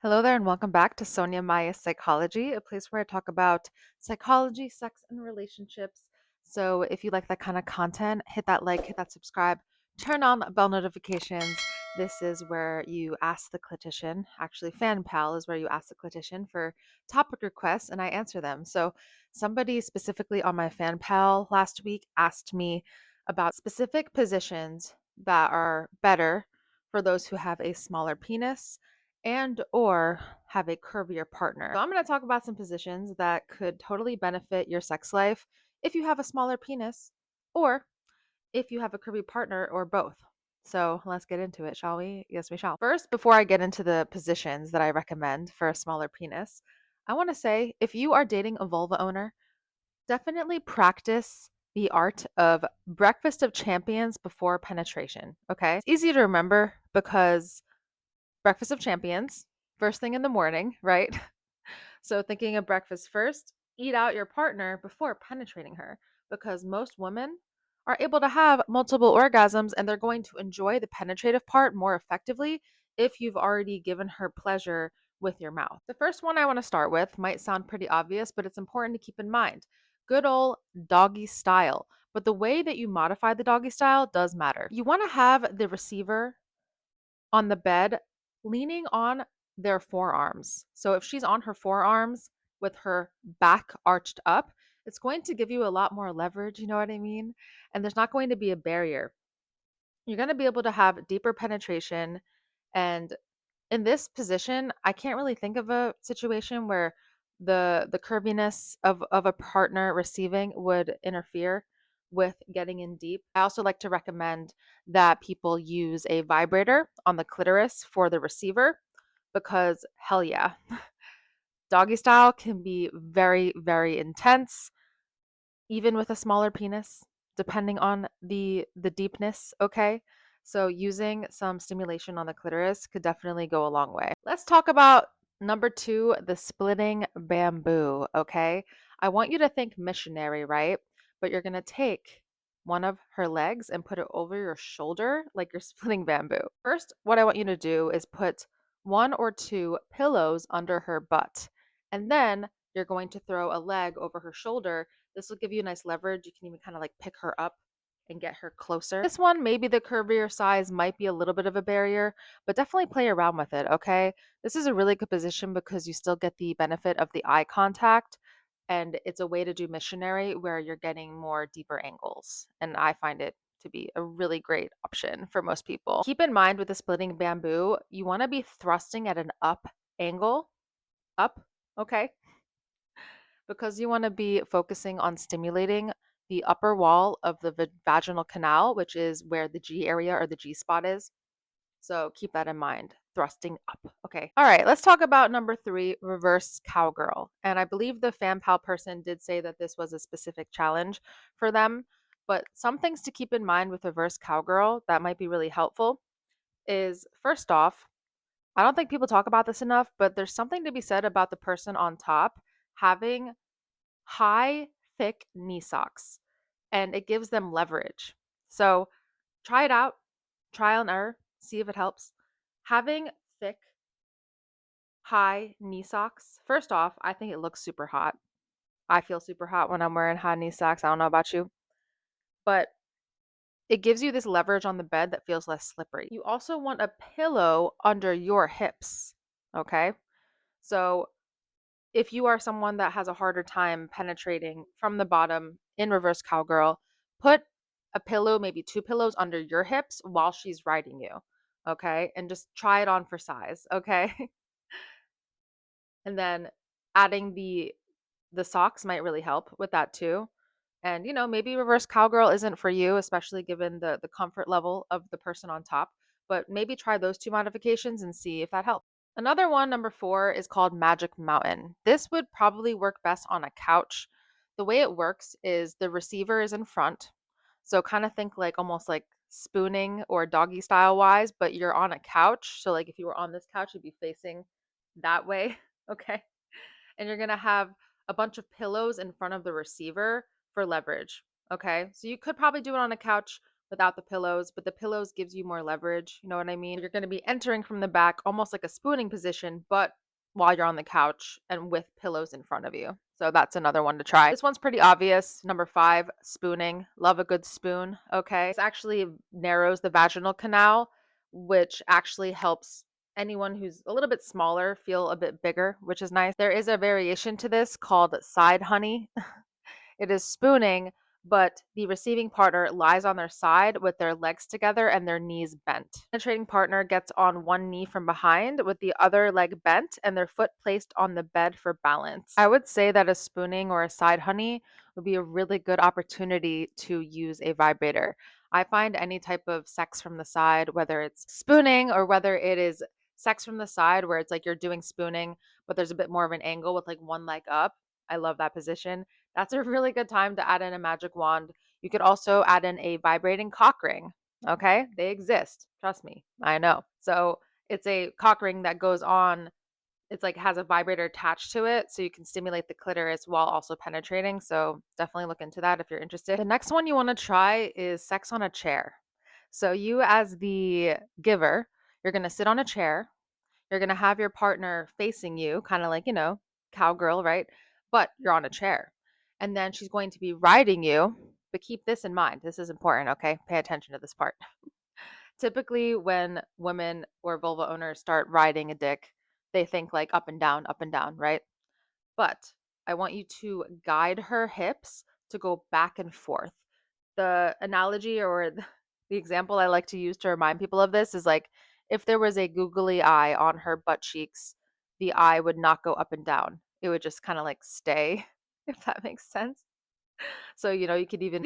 Hello there, and welcome back to Sonya Maya Psychology, a place where I talk about psychology, sex, and relationships. So, if you like that kind of content, hit that like, hit that subscribe, turn on bell notifications. This is where you ask the clinician. Actually, Fan Pal is where you ask the clinician for topic requests, and I answer them. So, somebody specifically on my Fan Pal last week asked me about specific positions that are better for those who have a smaller penis and or have a curvier partner. So I'm going to talk about some positions that could totally benefit your sex life if you have a smaller penis or if you have a curvy partner or both. So let's get into it, shall we? Yes, we shall. First, before I get into the positions that I recommend for a smaller penis, I want to say if you are dating a vulva owner, definitely practice the art of breakfast of champions before penetration. Okay. It's easy to remember because breakfast of champions, first thing in the morning, right? So, thinking of breakfast first, eat out your partner before penetrating her because most women are able to have multiple orgasms and they're going to enjoy the penetrative part more effectively if you've already given her pleasure with your mouth. The first one I want to start with might sound pretty obvious, but it's important to keep in mind. Good old doggy style. But the way that you modify the doggy style does matter. You want to have the receiver on the bed leaning on their forearms. So if she's on her forearms with her back arched up, it's going to give you a lot more leverage, you know what I mean? And there's not going to be a barrier. You're going to be able to have deeper penetration. And in this position, I can't really think of a situation where the curviness of a partner receiving would interfere with getting in deep. I also like to recommend that people use a vibrator on the clitoris for the receiver because hell yeah, doggy style can be very, very intense even with a smaller penis, depending on the deepness, okay? So using some stimulation on the clitoris could definitely go a long way. Let's talk about number 2, the splitting bamboo, okay? I want you to think missionary, right? But you're going to take one of her legs and put it over your shoulder like you're splitting bamboo. First, what I want you to do is put one or two pillows under her butt. And then you're going to throw a leg over her shoulder. This will give you nice leverage. You can even kind of like pick her up and get her closer. This one, maybe the curvier size might be a little bit of a barrier, but definitely play around with it, okay? This is a really good position because you still get the benefit of the eye contact, and it's a way to do missionary where you're getting more deeper angles. And I find it to be a really great option for most people. Keep in mind with the splitting bamboo, you want to be thrusting at an up angle, up, okay? Because you want to be focusing on stimulating the upper wall of the vaginal canal, which is where the G area or the G spot is. So keep that in mind. Thrusting up. Okay. All right. Let's talk about number 3, reverse cowgirl. And I believe the fan pal person did say that this was a specific challenge for them. But some things to keep in mind with reverse cowgirl that might be really helpful is first off, I don't think people talk about this enough, but there's something to be said about the person on top having high, thick knee socks, and it gives them leverage. So try it out, trial and error, see if it helps. Having thick, high knee socks, first off, I think it looks super hot. I feel super hot when I'm wearing high knee socks. I don't know about you, but it gives you this leverage on the bed that feels less slippery. You also want a pillow under your hips, okay? So if you are someone that has a harder time penetrating from the bottom in reverse cowgirl, put a pillow, maybe 2 pillows under your hips while she's riding you. Okay. And just try it on for size. Okay. And then adding the socks might really help with that too. And maybe reverse cowgirl isn't for you, especially given the comfort level of the person on top. But maybe try those 2 modifications and see if that helps. Another one, number 4, is called Magic Mountain. This would probably work best on a couch. The way it works is the receiver is in front. So kind of think like almost like spooning or doggy style wise, but you're on a couch. So like if you were on this couch, you'd be facing that way. Okay. And you're going to have a bunch of pillows in front of the receiver for leverage. Okay. So you could probably do it on a couch without the pillows, but the pillows gives you more leverage. You know what I mean? You're going to be entering from the back, almost like a spooning position, but while you're on the couch and with pillows in front of you. So that's another one to try. This one's pretty obvious. Number 5, spooning. Love a good spoon. Okay. This actually narrows the vaginal canal, which actually helps anyone who's a little bit smaller feel a bit bigger, which is nice. There is a variation to this called side honey. It is spooning, but the receiving partner lies on their side with their legs together and their knees bent. The penetrating partner gets on one knee from behind with the other leg bent and their foot placed on the bed for balance. I would say that a spooning or a side honey would be a really good opportunity to use a vibrator. I find any type of sex from the side, whether it's spooning or whether it is sex from the side where it's like you're doing spooning, but there's a bit more of an angle with like one leg up. I love that position. That's a really good time to add in a magic wand. You could also add in a vibrating cock ring. Okay, they exist. Trust me, I know. So it's a cock ring that goes on. It's like has a vibrator attached to it, so you can stimulate the clitoris while also penetrating. So definitely look into that if you're interested. The next one you want to try is sex on a chair. So you, as the giver, you're going to sit on a chair. You're going to have your partner facing you, kind of like, cowgirl, right? But you're on a chair. And then she's going to be riding you. But keep this in mind. This is important, okay? Pay attention to this part. Typically, when women or vulva owners start riding a dick, they think like up and down, right? But I want you to guide her hips to go back and forth. The analogy or the example I like to use to remind people of this is like if there was a googly eye on her butt cheeks, the eye would not go up and down. It would just kind of like stay, if that makes sense. So, you could even,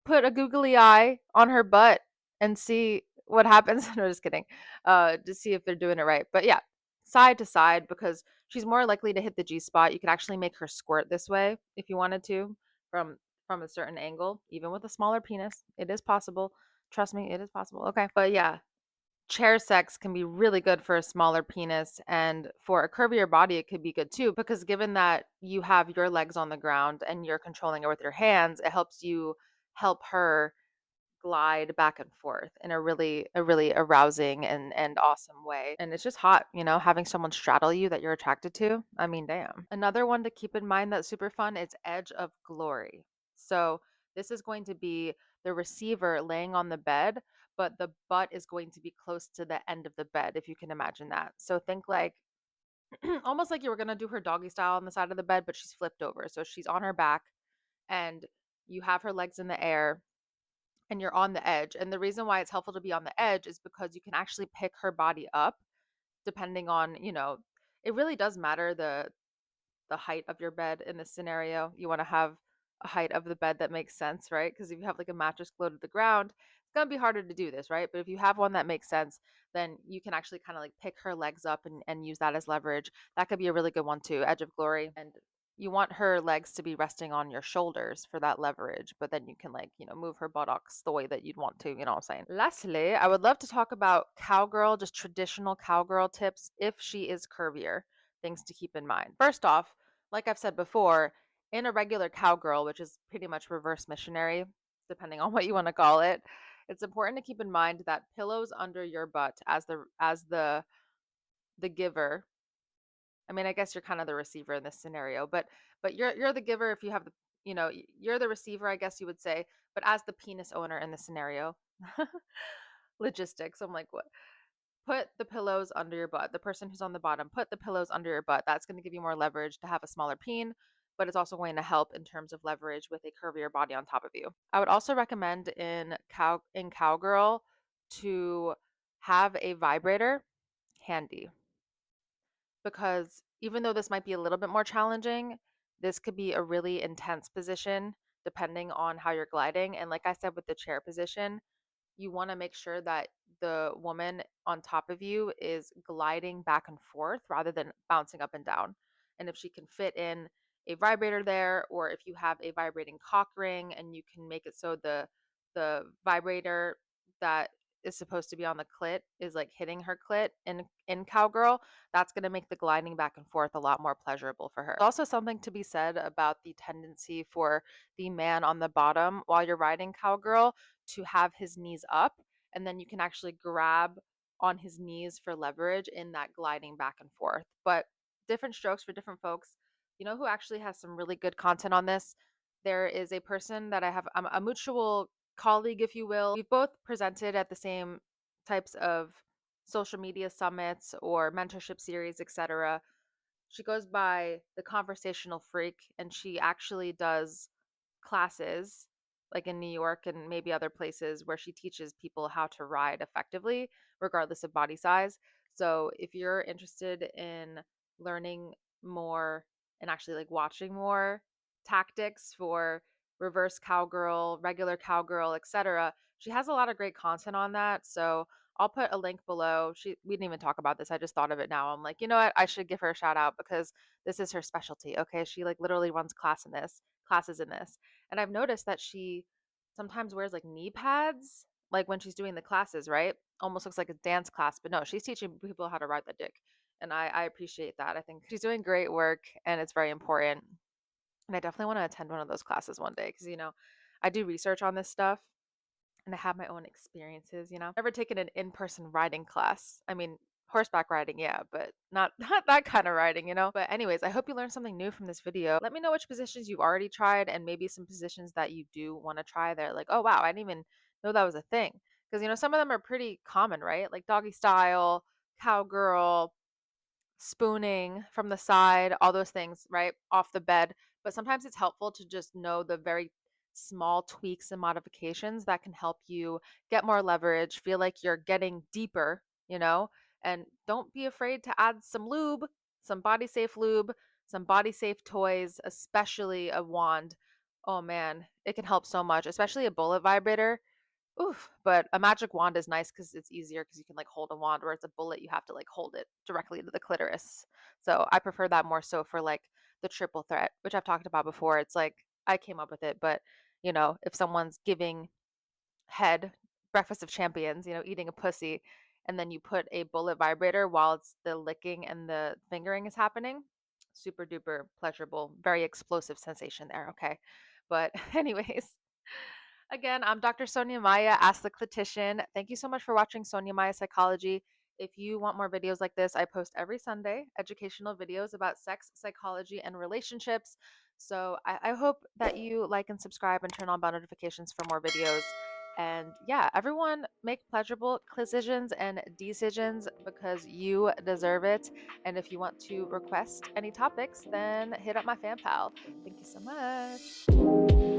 put a googly eye on her butt and see what happens. No, just kidding. To see if they're doing it right. But yeah, side to side because she's more likely to hit the G spot. You could actually make her squirt this way if you wanted to from a certain angle, even with a smaller penis. It is possible. Trust me, it is possible. Okay. But yeah, chair sex can be really good for a smaller penis, and for a curvier body it could be good too, because given that you have your legs on the ground and you're controlling it with your hands, it helps you help her glide back and forth in a really arousing and awesome way. And it's just hot, having someone straddle you that you're attracted to. I mean, damn. Another one to keep in mind that's super fun is edge of glory. So this is going to be the receiver laying on the bed, but the butt is going to be close to the end of the bed, if you can imagine that. So think like almost like you were going to do her doggy style on the side of the bed, but she's flipped over. So she's on her back and you have her legs in the air and you're on the edge. And the reason why it's helpful to be on the edge is because you can actually pick her body up depending on, it really does matter the height of your bed in this scenario. You want to have a height of the bed that makes sense, right? Because if you have like a mattress glued to the ground, it's going to be harder to do this, right? But if you have one that makes sense, then you can actually kind of like pick her legs up and use that as leverage. That could be a really good one too, edge of glory. And you want her legs to be resting on your shoulders for that leverage, but then you can like, move her buttocks the way that you'd want to, you know what I'm saying? Lastly, I would love to talk about cowgirl, just traditional cowgirl tips if she is curvier, things to keep in mind. First off, like I've said before, in a regular cowgirl, which is pretty much reverse missionary, depending on what you want to call it, it's important to keep in mind that pillows under your butt as the giver. I mean, I guess you're kind of the receiver in this scenario, but you're the giver if you have you're the receiver, I guess you would say, but as the penis owner in the scenario. Logistics. I'm like, what? Put the pillows under your butt. The person who's on the bottom, put the pillows under your butt. That's going to give you more leverage to have a smaller peen, but it's also going to help in terms of leverage with a curvier body on top of you. I would also recommend in cowgirl to have a vibrator handy, because even though this might be a little bit more challenging, this could be a really intense position depending on how you're gliding. And like I said with the chair position, you want to make sure that the woman on top of you is gliding back and forth rather than bouncing up and down. And if she can fit in a vibrator there, or if you have a vibrating cock ring and you can make it so the vibrator that is supposed to be on the clit is like hitting her clit in cowgirl, that's going to make the gliding back and forth a lot more pleasurable for her. There's also something to be said about the tendency for the man on the bottom while you're riding cowgirl to have his knees up, and then you can actually grab on his knees for leverage in that gliding back and forth. But different strokes for different folks. You know who actually has some really good content on this? There is a person that I have, a mutual colleague, if you will. We've both presented at the same types of social media summits or mentorship series, etc. She goes by the Conversational Freak, and she actually does classes like in New York and maybe other places where she teaches people how to ride effectively, regardless of body size. So if you're interested in learning more and actually like watching more tactics for reverse cowgirl, regular cowgirl, etc., she has a lot of great content on that. So I'll put a link below. We didn't even talk about this. I just thought of it now. I'm like, you know what? I should give her a shout out because this is her specialty. Okay. She like literally runs classes in this. And I've noticed that she sometimes wears like knee pads, like when she's doing the classes, right? Almost looks like a dance class, but no, she's teaching people how to ride the dick. And I appreciate that. I think she's doing great work and it's very important. And I definitely want to attend one of those classes one day because, I do research on this stuff and I have my own experiences. Never taken an in-person riding class. I mean, horseback riding, yeah, but not not that kind of riding. But anyways, I hope you learned something new from this video. Let me know which positions you've already tried and maybe some positions that you do want to try. They're like, oh wow, I didn't even know that was a thing. Because some of them are pretty common, right? Like doggy style, cowgirl, spooning from the side, all those things, right? Off the bed. But sometimes it's helpful to just know the very small tweaks and modifications that can help you get more leverage, feel like you're getting deeper. And don't be afraid to add some lube, some body safe lube, some body safe toys, especially a wand. Oh man, it can help so much, especially a bullet vibrator. Oof, but a magic wand is nice because it's easier because you can like hold a wand, where it's a bullet, you have to like hold it directly to the clitoris. So I prefer that more so for like the triple threat, which I've talked about before. It's like I came up with it, but if someone's giving head, breakfast of champions, eating a pussy, and then you put a bullet vibrator while it's the licking and the fingering is happening, super duper pleasurable, very explosive sensation there. Okay. But anyways, again, I'm Dr. Sonya Maya, Ask the Clinician. Thank you so much for watching Sonya Maya Psychology. If you want more videos like this, I post every Sunday educational videos about sex, psychology, and relationships. So I hope that you like and subscribe and turn on bell notifications for more videos. And yeah, everyone make pleasurable decisions and decisions because you deserve it. And if you want to request any topics, then hit up my fan pal. Thank you so much.